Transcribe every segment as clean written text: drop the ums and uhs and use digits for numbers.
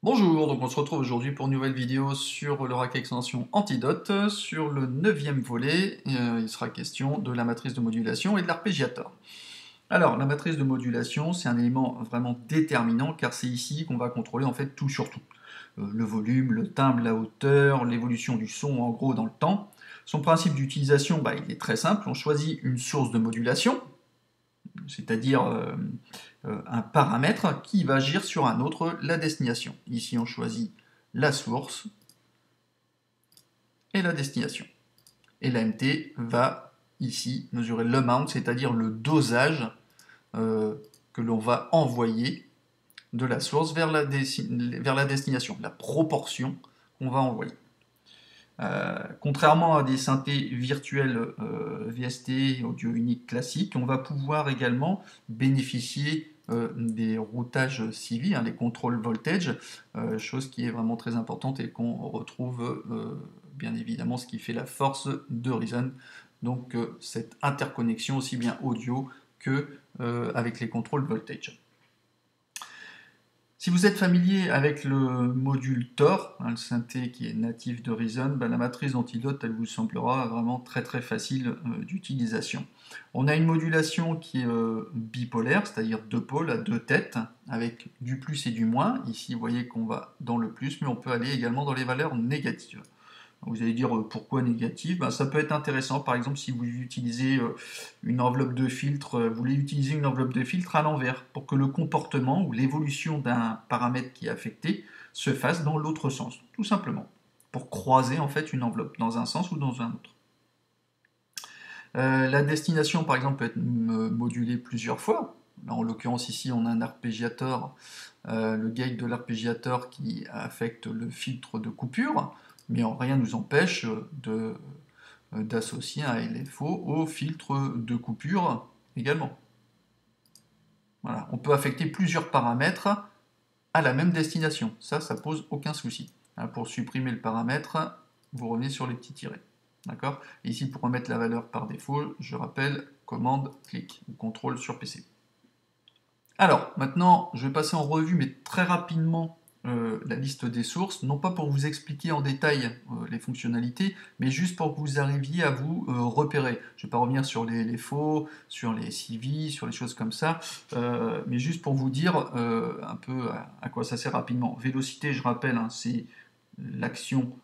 Bonjour, donc on se retrouve aujourd'hui pour une nouvelle vidéo sur l'Oracle Extension Antidote. Sur le 9e volet, il sera question de la matrice de modulation et de l'arpégiator. Alors, la matrice de modulation, c'est un élément vraiment déterminant car c'est ici qu'on va contrôler en fait tout sur tout. Le volume, le timbre, la hauteur, l'évolution du son en gros dans le temps. Son principe d'utilisation, il est très simple, on choisit une source de modulation, c'est-à-dire un paramètre qui va agir sur un autre, la destination. Ici, on choisit la source et la destination. Et l'AMT va ici mesurer l'amount, c'est-à-dire le dosage que l'on va envoyer de la source vers la destination, la proportion qu'on va envoyer. Contrairement à des synthés virtuels VST, audio unique classique, on va pouvoir également bénéficier des routages CV, les contrôles voltage, chose qui est vraiment très importante et qu'on retrouve bien évidemment ce qui fait la force de Reason. Donc cette interconnexion aussi bien audio que avec les contrôles voltage. Si vous êtes familier avec le module Tor, le synthé qui est natif de Reason, la matrice d'Antidote, elle vous semblera vraiment très facile d'utilisation. On a une modulation qui est bipolaire, c'est-à-dire deux pôles à deux têtes, avec du plus et du moins. Ici, vous voyez qu'on va dans le plus, mais on peut aller également dans les valeurs négatives. Vous allez dire pourquoi négative, ça peut être intéressant, par exemple si vous utilisez une enveloppe de filtre, vous voulez utiliser une enveloppe de filtre à l'envers pour que le comportement ou l'évolution d'un paramètre qui est affecté se fasse dans l'autre sens, tout simplement, pour croiser en fait une enveloppe dans un sens ou dans un autre. La destination par exemple peut être modulée plusieurs fois. Là, en l'occurrence ici on a un arpégiator, le gate de l'arpégiator qui affecte le filtre de coupure, mais rien ne nous empêche d'associer un LFO au filtre de coupure également. Voilà. On peut affecter plusieurs paramètres à la même destination, ça pose aucun souci. Pour supprimer le paramètre, vous revenez sur les petits tirets. D'accord ? Et ici, pour remettre la valeur par défaut, je rappelle, commande, clic, ou contrôle sur PC. Alors, maintenant, je vais passer en revue, mais très rapidement, la liste des sources, non pas pour vous expliquer en détail les fonctionnalités, mais juste pour que vous arriviez à vous repérer. Je ne vais pas revenir sur les faux, sur les CV, sur les choses comme ça, mais juste pour vous dire un peu à quoi ça sert rapidement. Vélocité, je rappelle, c'est l'action,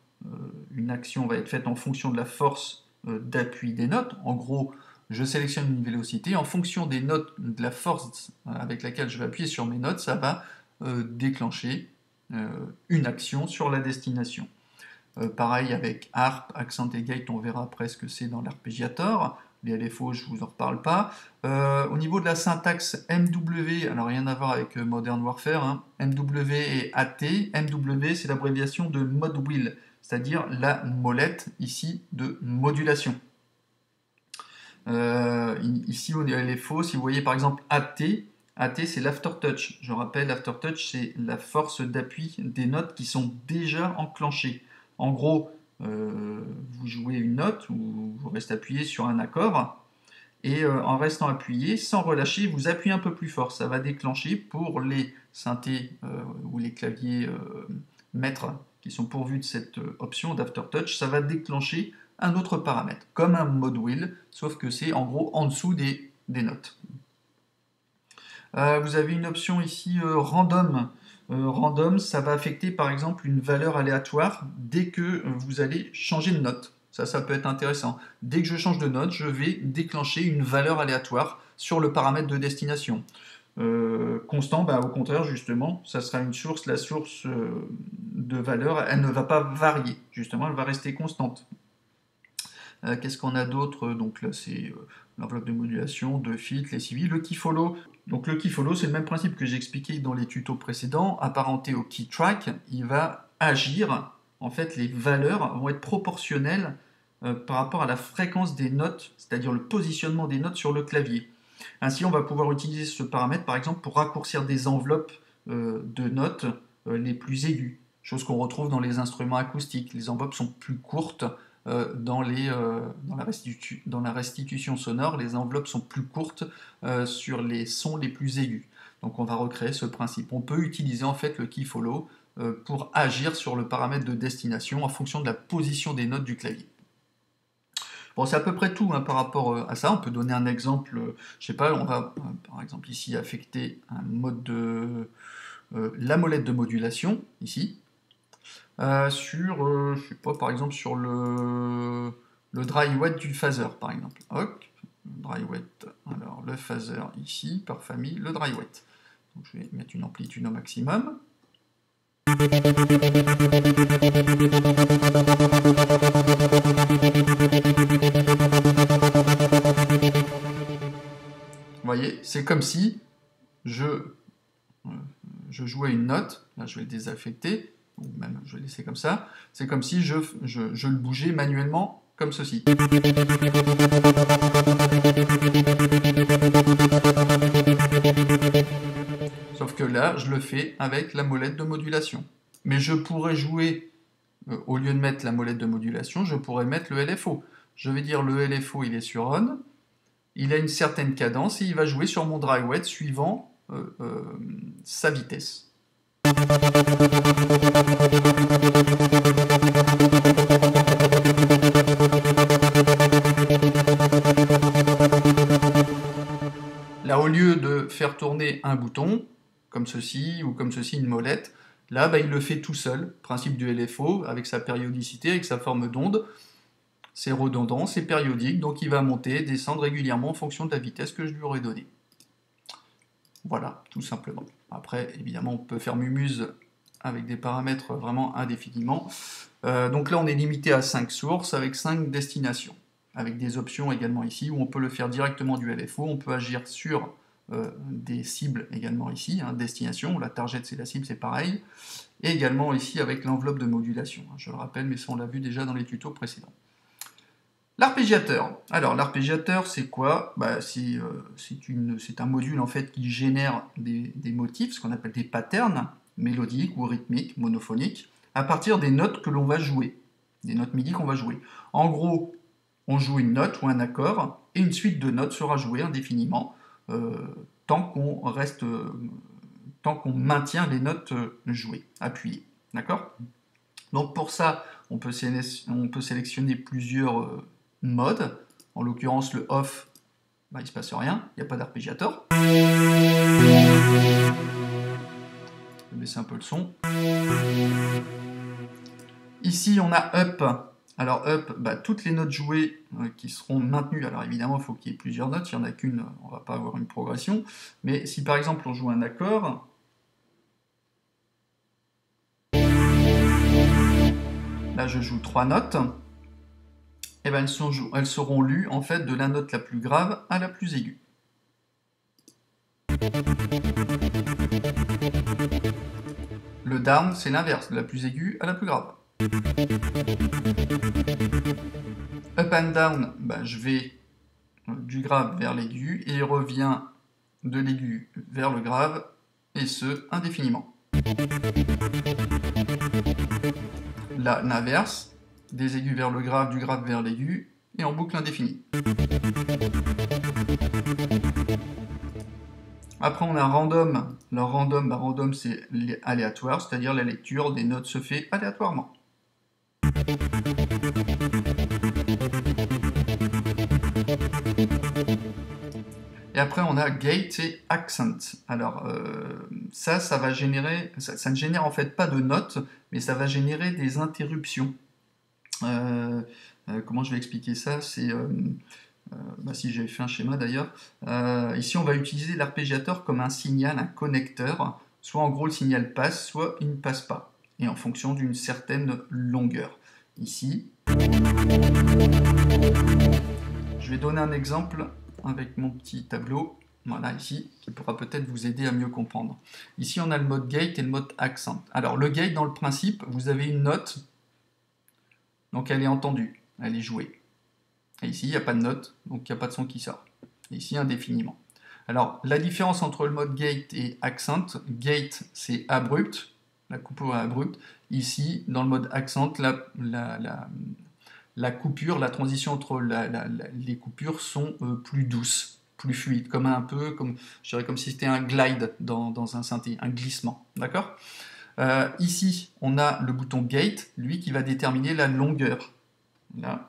une action va être faite en fonction de la force d'appui des notes. En gros, je sélectionne une vélocité, en fonction des notes, de la force avec laquelle je vais appuyer sur mes notes, ça va déclencher une action sur la destination. Pareil avec ARP, Accent et Gate, on verra après ce que c'est dans l'arpégiator. Les LFO, je ne vous en reparle pas. Au niveau de la syntaxe MW, alors rien à voir avec Modern Warfare, MW et AT. MW, c'est l'abréviation de Mod Wheel, c'est-à-dire la molette ici de modulation. Ici au LFO, si vous voyez par exemple AT, c'est l'aftertouch. Je rappelle, l'aftertouch, c'est la force d'appui des notes qui sont déjà enclenchées. En gros, vous jouez une note ou vous restez appuyé sur un accord et en restant appuyé, sans relâcher, vous appuyez un peu plus fort. Ça va déclencher pour les synthés ou les claviers maîtres qui sont pourvus de cette option d'aftertouch, ça va déclencher un autre paramètre, comme un mode wheel, sauf que c'est en gros en dessous des notes. Vous avez une option ici random. Random, ça va affecter par exemple une valeur aléatoire dès que vous allez changer de note. Ça peut être intéressant. Dès que je change de note, je vais déclencher une valeur aléatoire sur le paramètre de destination. Constant, au contraire, justement, ça sera une source, la source de valeur, elle ne va pas varier, justement, elle va rester constante. Qu'est-ce qu'on a d'autre? Donc là, c'est l'enveloppe de modulation, de filtres, les CV, le keyfollow. Donc le keyfollow, c'est le même principe que j'ai expliqué dans les tutos précédents. Apparenté au key track, il va agir. En fait, les valeurs vont être proportionnelles par rapport à la fréquence des notes, c'est-à-dire le positionnement des notes sur le clavier. Ainsi, on va pouvoir utiliser ce paramètre, par exemple, pour raccourcir des enveloppes de notes les plus aiguës, chose qu'on retrouve dans les instruments acoustiques. Les enveloppes sont plus courtes, dans la restitution sonore, les enveloppes sont plus courtes sur les sons les plus aigus. Donc on va recréer ce principe. On peut utiliser en fait le keyfollow pour agir sur le paramètre de destination en fonction de la position des notes du clavier. Bon, c'est à peu près tout hein, par rapport à ça. On peut donner un exemple, je sais pas, on va par exemple ici affecter un mode de la molette de modulation, ici, sur, je sais pas, par exemple sur le dry wet du phaser, par exemple. Hop, dry wet, alors le phaser ici, par famille, le dry wet. Donc, je vais mettre une amplitude au maximum. Vous voyez, c'est comme si je jouais une note, là je vais le désaffecter, ou même je vais le laisser comme ça, c'est comme si je le bougeais manuellement comme ceci. Sauf que là, je le fais avec la molette de modulation. Mais je pourrais jouer, au lieu de mettre la molette de modulation, je pourrais mettre le LFO. Je vais dire le LFO, il est sur on, il a une certaine cadence et il va jouer sur mon dry wet suivant sa vitesse. Là, au lieu de faire tourner un bouton, comme ceci, ou comme ceci, une molette, là, bah, il le fait tout seul, principe du LFO, avec sa périodicité, avec sa forme d'onde. C'est redondant, c'est périodique, donc il va monter, descendre régulièrement en fonction de la vitesse que je lui aurais donnée. Voilà, tout simplement. Après, évidemment, on peut faire mumuse avec des paramètres vraiment indéfiniment. Donc là, on est limité à 5 sources avec 5 destinations, avec des options également ici, où on peut le faire directement du LFO, on peut agir sur des cibles également ici, hein, destination, la target c'est la cible, c'est pareil, et également ici avec l'enveloppe de modulation. Je le rappelle, mais ça on l'a vu déjà dans les tutos précédents. L'arpégiateur. Alors l'arpégiateur c'est quoi? Bah, c'est un module en fait qui génère des motifs, ce qu'on appelle des patterns mélodiques ou rythmiques, monophoniques, à partir des notes que l'on va jouer, des notes MIDI qu'on va jouer. En gros, on joue une note ou un accord, et une suite de notes sera jouée indéfiniment, tant qu'on maintient les notes jouées, appuyées. D'accord? Donc pour ça, on peut sélectionner plusieurs modes. En l'occurrence, le off, bah, il ne se passe rien, il n'y a pas d'arpégiateur. Je vais baisser un peu le son. Ici, on a up. Alors up, bah, toutes les notes jouées qui seront maintenues. Alors évidemment, il faut qu'il y ait plusieurs notes. S'il n'y en a qu'une, on ne va pas avoir une progression. Mais si par exemple on joue un accord, là je joue 3 notes, et ben elles seront lues en fait de la note la plus grave à la plus aiguë. Le down, c'est l'inverse, de la plus aiguë à la plus grave. Up and down, ben, je vais du grave vers l'aigu et revient de l'aigu vers le grave, et ce, indéfiniment. Là, l'inverse, des aigus vers le grave, du grave vers l'aigu, et en boucle indéfinie. Après, on a random. Le random, bah, random c'est aléatoire, c'est-à-dire la lecture des notes se fait aléatoirement. Et après, on a gate et accent. Alors, ça va générer, ça ne génère en fait pas de notes, mais ça va générer des interruptions. Comment je vais expliquer ça? C'est, bah, si j'avais fait un schéma d'ailleurs, ici on va utiliser l'arpégiateur comme un signal, un connecteur. Soit en gros le signal passe, soit il ne passe pas, et en fonction d'une certaine longueur. Ici, je vais donner un exemple avec mon petit tableau, voilà ici, qui pourra peut-être vous aider à mieux comprendre. Ici on a le mode gate et le mode accent. Alors le gate, dans le principe, vous avez une note, donc elle est entendue, elle est jouée. Et ici il n'y a pas de note, donc il n'y a pas de son qui sort. Et ici indéfiniment. Alors la différence entre le mode gate et accent, gate c'est abrupt, la coupure est abrupte. Ici, dans le mode accent, la coupure, la transition entre les coupures sont plus douces, plus fluides, comme un peu, comme, je dirais comme si c'était un glide dans un synthé, un glissement, d'accord? Ici, on a le bouton Gate, lui qui va déterminer la longueur. Là.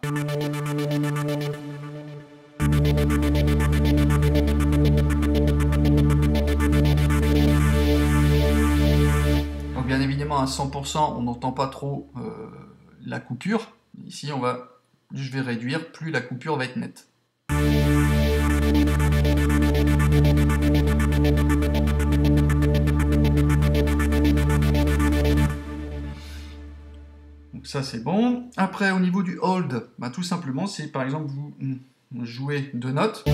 Donc bien évidemment à 100% on n'entend pas trop la coupure. Ici je vais réduire, plus la coupure va être nette. Donc ça c'est bon. Après au niveau du hold, bah, tout simplement c'est par exemple vous jouez 2 notes,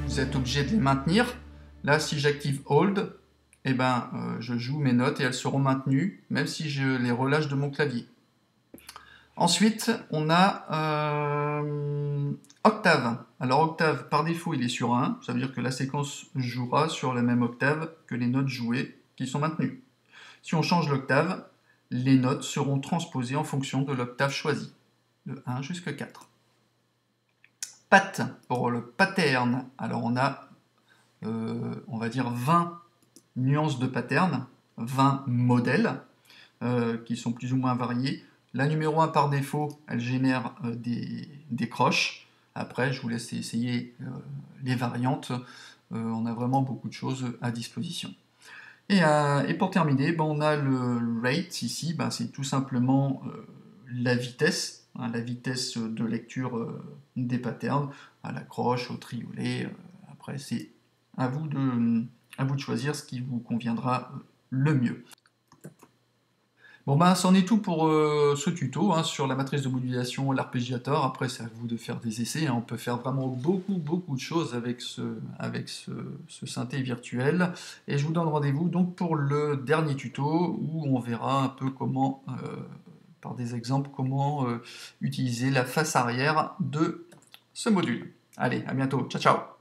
vous êtes obligé de les maintenir. Là si j'active hold, eh ben, je joue mes notes et elles seront maintenues même si je les relâche de mon clavier. Ensuite, on a octave. Alors octave, par défaut, il est sur 1. Ça veut dire que la séquence jouera sur la même octave que les notes jouées qui sont maintenues. Si on change l'octave, les notes seront transposées en fonction de l'octave choisie, de 1 jusqu'à 4. Pat, pour le pattern. Alors on a, on va dire, 20 nuances de pattern, 20 modèles qui sont plus ou moins variés. La numéro 1 par défaut, elle génère des croches. Après, je vous laisse essayer les variantes. On a vraiment beaucoup de choses à disposition. Et pour terminer, ben, on a le rate ici. Ben, c'est tout simplement la vitesse de lecture des patterns, à la croche, au triolet. Après, c'est à vous de choisir ce qui vous conviendra le mieux. Bon ben, c'en est tout pour ce tuto sur la matrice de modulation, l'arpégiateur. Après, c'est à vous de faire des essais. On peut faire vraiment beaucoup de choses avec ce synthé virtuel. Et je vous donne rendez-vous donc pour le dernier tuto où on verra un peu comment, par des exemples, comment utiliser la face arrière de ce module. Allez, à bientôt. Ciao, ciao!